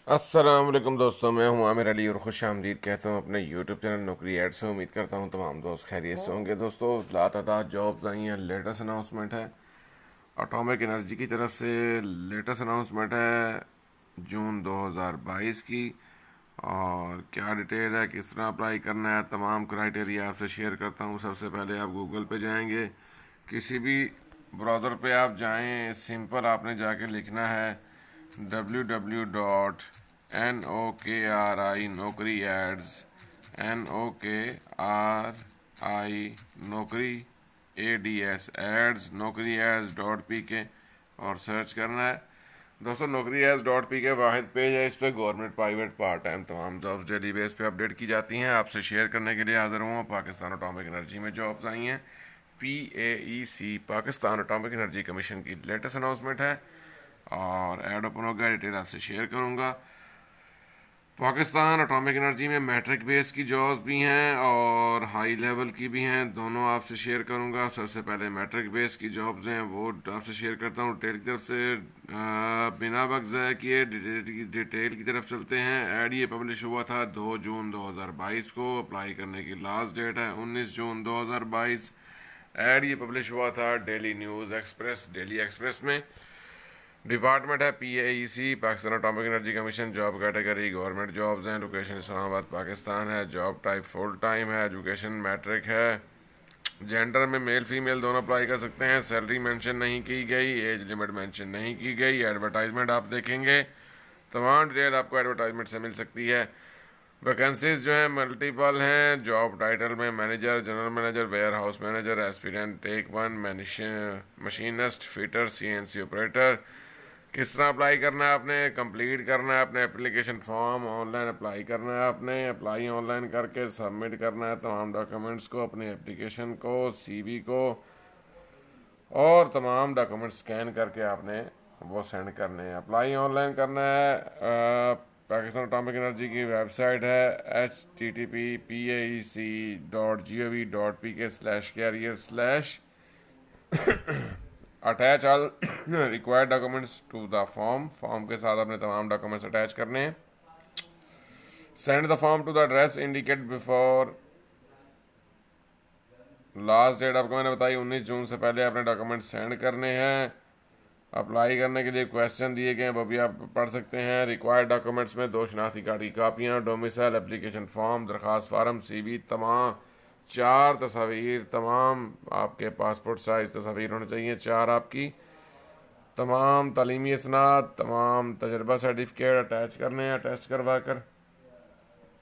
अस्सलाम वालेकुम दोस्तों, मैं हूं आमिर अली और खुश आमदीद कहता हूं अपने यूट्यूब चैनल नौकरी ऐड से। उम्मीद करता हूं तमाम दोस्त खैरियत से होंगे। दोस्तों, लातादाद जॉब्स आई हैं। लेटेस्ट अनाउंसमेंट है एटॉमिक एनर्जी की तरफ से। लेटेस्ट अनाउंसमेंट है जून 2022 की। और क्या डिटेल है, किस तरह अप्लाई करना है, तमाम क्राइटेरिया आपसे शेयर करता हूं। सबसे पहले आप गूगल पे जाएंगे, किसी भी ब्राउज़र पे आप जाएं, सिंपल आपने जाके लिखना है www.nokri नौकरी एड्स NOKRI नौकरी ADS एड्स नौकरी एड्स .pk और सर्च करना है। दोस्तों, नौकरी एड्स .pk वाहिद पेज है। इस पर गवर्नमेंट, प्राइवेट, पार्ट टाइम तमाम जॉब्स डेली बेस पे अपडेट की जाती हैं। आपसे शेयर करने के लिए हाजिर हूँ। पाकिस्तान एटॉमिक एनर्जी में जॉब्स आई हैं। PAEC Pakistan atomic energy commission की लेटेस्ट अनाउंसमेंट है और ऐड ओपन होगा, डिटेल आपसे शेयर करूंगा। पाकिस्तान एटॉमिक एनर्जी में मैट्रिक बेस की जॉब्स भी हैं और हाई लेवल की भी हैं, दोनों आपसे शेयर करूंगा। सबसे पहले मैट्रिक बेस की जॉब्स हैं वो आपसे शेयर करता हूं डिटेल की तरफ से। बिना वक्त ज़ाया किए डिटेल की तरफ चलते हैं। ऐड ये पब्लिश हुआ था 2 जून 2022 को। अप्लाई करने की लास्ट डेट है 19 जून 2022। ऐड ये पब्लिश हुआ था daily news express, daily express में। डिपार्टमेंट है PAEC Pakistan atomic energy commission. Job category government jobs हैं। लोकेशन इस्लामाबाद पाकिस्तान है। जॉब टाइप फुल टाइम है। एजुकेशन मैट्रिक है। जेंडर में मेल फीमेल दोनों अप्लाई कर सकते हैं। सैलरी मेंशन नहीं की गई, एज लिमिट मेंशन नहीं की गई। एडवर्टाइजमेंट आप देखेंगे, तमाम डिटेल आपको एडवर्टाइजमेंट से मिल सकती है। वैकेंसीज जो है मल्टीपल हैं। जॉब टाइटल में manager, general manager, warehouse manager, aspirant tech 1, machinist, fitter, CNC operator. किस तरह अप्लाई करना है, आपने कंप्लीट करना है अपने एप्लीकेशन फॉर्म, ऑनलाइन अप्लाई करना है। आपने अप्लाई ऑनलाइन करके सबमिट करना है तमाम डॉक्यूमेंट्स को, अपने एप्लीकेशन को, CV को और तमाम डॉक्यूमेंट्स स्कैन करके आपने वो सेंड करने हैं। अप्लाई ऑनलाइन करना है। पाकिस्तान एटॉमिक एनर्जी की वेबसाइट है http://paec.gov.pk/career/ attach all required documents to the form. Form के साथ अपने तमाम डॉक्यूमेंट्स अटैच करने हैं। Send the form to the address indicate before. Last date आपको मैंने बताई 19 जून से पहले अपने डॉक्यूमेंट्स सेंड करने हैं। अप्लाई करने के लिए क्वेश्चन दिए गए हैं, वो भी आप पढ़ सकते हैं। रिक्वायर्ड डॉक्यूमेंट्स में 2 शनाख्ती कार्ड की कापियाँ, डोमिसाइल, एप्लीकेशन फॉर्म, दरखास्त फार्म, CV, तमाम 4 तस्वीर, तमाम आपके पासपोर्ट साइज तस्वीर होनी चाहिए 4 आपकी। तमाम तालीमी इसनाद, तमाम तजर्बा सर्टिफिकेट अटैच करने हैं, टेस्ट करवा कर।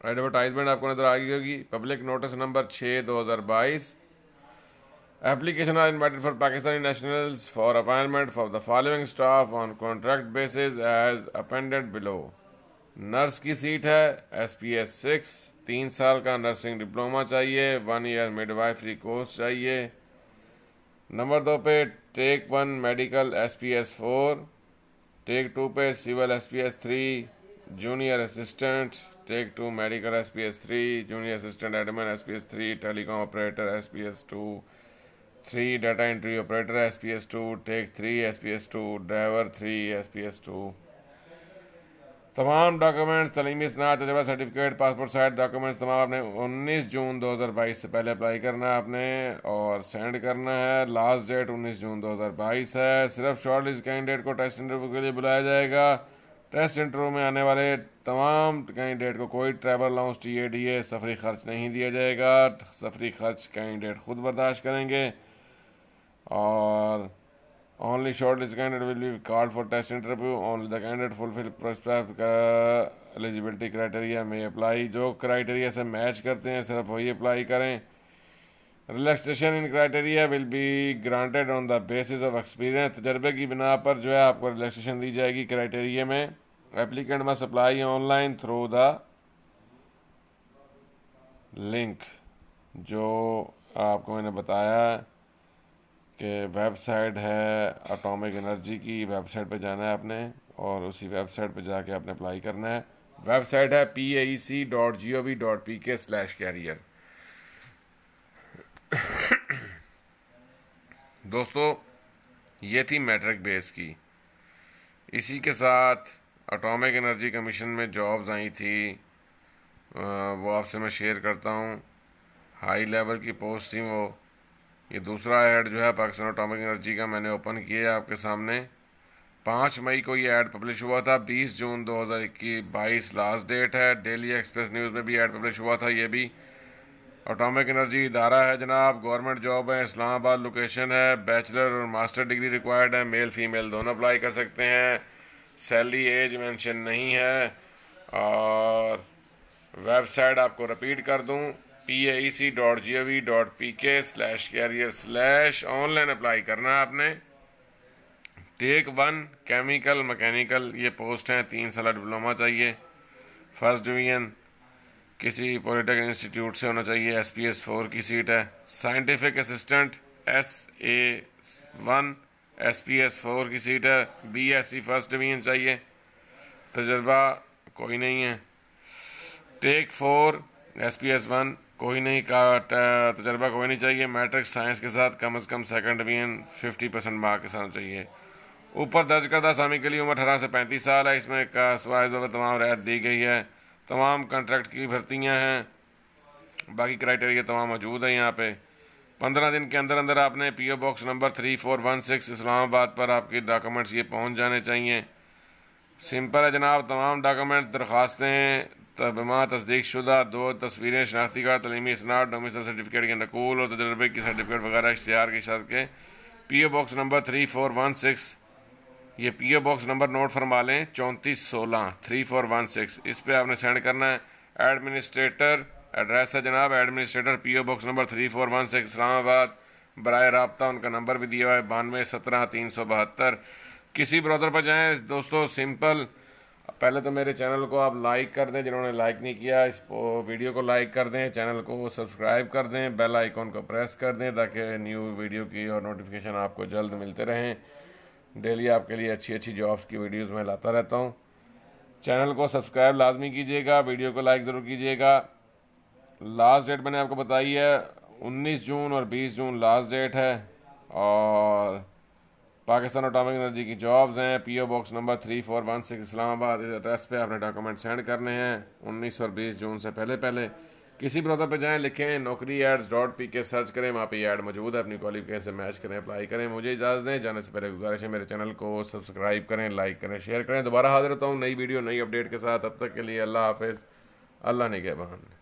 एडवर्टाइजमेंट आपको नजर आ गई होगी। Public notice number 6/2022। Application are invited for Pakistani nationals for appointment for the following staff on contract basis as appended below. Nurse की सीट है। SPS 6, 3 साल का नर्सिंग डिप्लोमा चाहिए। 1 ईयर मिडवाइफरी कोर्स चाहिए। नंबर 2 पे टेक 1 मेडिकल SPS 4, टेक 2 पे civil SPS 3 junior assistant, tech 2 medical SPS 3 junior assistant admin SPS 3, telecom operator SPS 2, 3 data entry operator SPS 2, tech 3 SPS 2, driver 3 SPS 2। तमाम documents, तलीमी इसनाद, तजर्बा certificate, passport size documents तमाम आपने 19 जून 2022 से पहले apply करना है आपने और सेंड करना है। लास्ट डेट 19 जून 2022 है। सिर्फ शॉर्ट लिस्ट कैंडिडेट को टेस्ट इंटरव्यू के लिए बुलाया जाएगा। टेस्ट इंटरव्यू में आने वाले तमाम कैंडिडेट को कोई ट्रैवल अलाउंस, TADA, सफरी खर्च नहीं दिया जाएगा। सफरी खर्च कैंडिडेट खुद बर्दाश्त करेंगे और only shortlist candidate will be called for test interview. Only the candidate fulfill prescribed eligibility criteria may apply. जो क्राइटेरिया से मैच करते हैं सिर्फ वही अप्लाई करें। Relaxation in criteria will be granted on the basis of experience. तजर्बे की बिना पर जो है आपको रिलैक्सेशन दी जाएगी क्राइटेरिया में। Applicant must apply online through the link जो आपको मैंने बताया कि वेबसाइट है एटॉमिक एनर्जी की। वेबसाइट पे जाना है आपने और उसी वेबसाइट पे जाके आपने अप्लाई करना है। वेबसाइट है paec.gov.pk/career। दोस्तों, ये थी मैट्रिक बेस की। इसी के साथ एटॉमिक एनर्जी कमीशन में जॉब्स आई थी, वो आपसे मैं शेयर करता हूँ। हाई लेवल की पोस्ट थी वो। ये दूसरा ऐड जो है पाकिस्तान एटॉमिक एनर्जी का मैंने ओपन किया है आपके सामने। 5 मई को ये ऐड पब्लिश हुआ था। 20 जून 2021 लास्ट डेट है। डेली एक्सप्रेस न्यूज़ में भी ऐड पब्लिश हुआ था। ये भी एटॉमिक एनर्जी इदारा है जनाब, गवर्नमेंट जॉब है, इस्लामाबाद लोकेशन है, बैचलर और मास्टर डिग्री रिक्वायर्ड है, मेल फीमेल दोनों अप्लाई कर सकते हैं। सैलरी एज मेंशन नहीं है। और वेबसाइट आपको रिपीट कर दूं, paec.gov.pk/career/ऑनलाइन अप्लाई करना है आपने। टेक 1 केमिकल मैकेनिकल ये पोस्ट हैं, 3 साल डिप्लोमा चाहिए। फर्स्ट डिवीजन किसी पॉलिटेक्निक इंस्टीट्यूट से होना चाहिए। SPS4 की सीट है। साइंटिफिक असिस्टेंट SA1 SPS4 की सीट है। BSc फर्स्ट डिवीजन चाहिए। तजर्बा कोई नहीं है। टेक 4 SPS1 कोई नहीं का तजर्बा कोई नहीं चाहिए। मैट्रिक साइंस के साथ कम से कम सेकंड डिवीजन 50% मार्क के साथ चाहिए। ऊपर दर्ज करदा असामी के लिए उम्र 18 से 35 साल है। इसमें कास्वाइज तमाम रियायत दी गई है। तमाम कॉन्ट्रैक्ट की भर्तियां हैं। बाकी क्राइटेरिया तमाम मौजूद है यहाँ पे। 15 दिन के अंदर अंदर आपने PO बॉक्स नंबर 3416 इस्लामाबाद पर आपके डॉक्यूमेंट्स ये पहुँच जाने चाहिए। सिंपल है जनाब। तमाम डॉक्यूमेंट दरख्वास्तें तबमा तस्दीक शुदा, 2 तस्वीरें, शनाख्ती कार्ड, तलीमी इसनाद, डोमिसाइल सर्टिफिकेट के नकूल और तजर्बे की सर्टिफिकेट वगैरह इश्तिहार के साथ के PO बॉक्स नंबर 3416। ये PO बॉक्स नंबर नोट फरमा लें, 3416 3416। इस पे आपने सेंड करना है। एडमिनिस्ट्रेटर एड्रेस है जनाब, administrator PO box number 3416 Islamabad. बराए राब्ता उनका नंबर भी दिया हुआ है, 9217 372। किसी ब्राउज़र पर जाएँ दोस्तों, सिंपल। पहले तो मेरे चैनल को आप लाइक कर दें, जिन्होंने लाइक नहीं किया इस वीडियो को लाइक कर दें, चैनल को सब्सक्राइब कर दें, बेल आइकॉन को प्रेस कर दें ताकि न्यू वीडियो की और नोटिफिकेशन आपको जल्द मिलते रहें। डेली आपके लिए अच्छी अच्छी जॉब्स की वीडियोस मैं लाता रहता हूँ। चैनल को सब्सक्राइब लाजमी कीजिएगा, वीडियो को लाइक ज़रूर कीजिएगा। लास्ट डेट मैंने आपको बताई है 19 जून और 20 जून लास्ट डेट है। और पाकिस्तान एटॉमिक एनर्जी की जॉब्स हैं। PO box number 3416 Islamabad. इस एड्रेस पे आपने डॉक्यूमेंट सेंड करने हैं 19 और 20 जून से पहले पहले। किसी ब्राउज़र पे जाएं, लिखें naukri-ads.pk, सर्च करें, वहाँ पे ऐड मौजूद है। अपनी क्वालिफिकेशन से मैच करें, अप्लाई करें। मुझे इजाज़त दें, जाने से पहले गुजारिश है मेरे चैनल को सब्सक्राइब करें, लाइक करें, शेयर करें। दोबारा हाजिर होता हूँ नई वीडियो नई अपडेट के साथ। तब तक के लिए अल्लाह हाफिज़। अल्लाह निगहबान।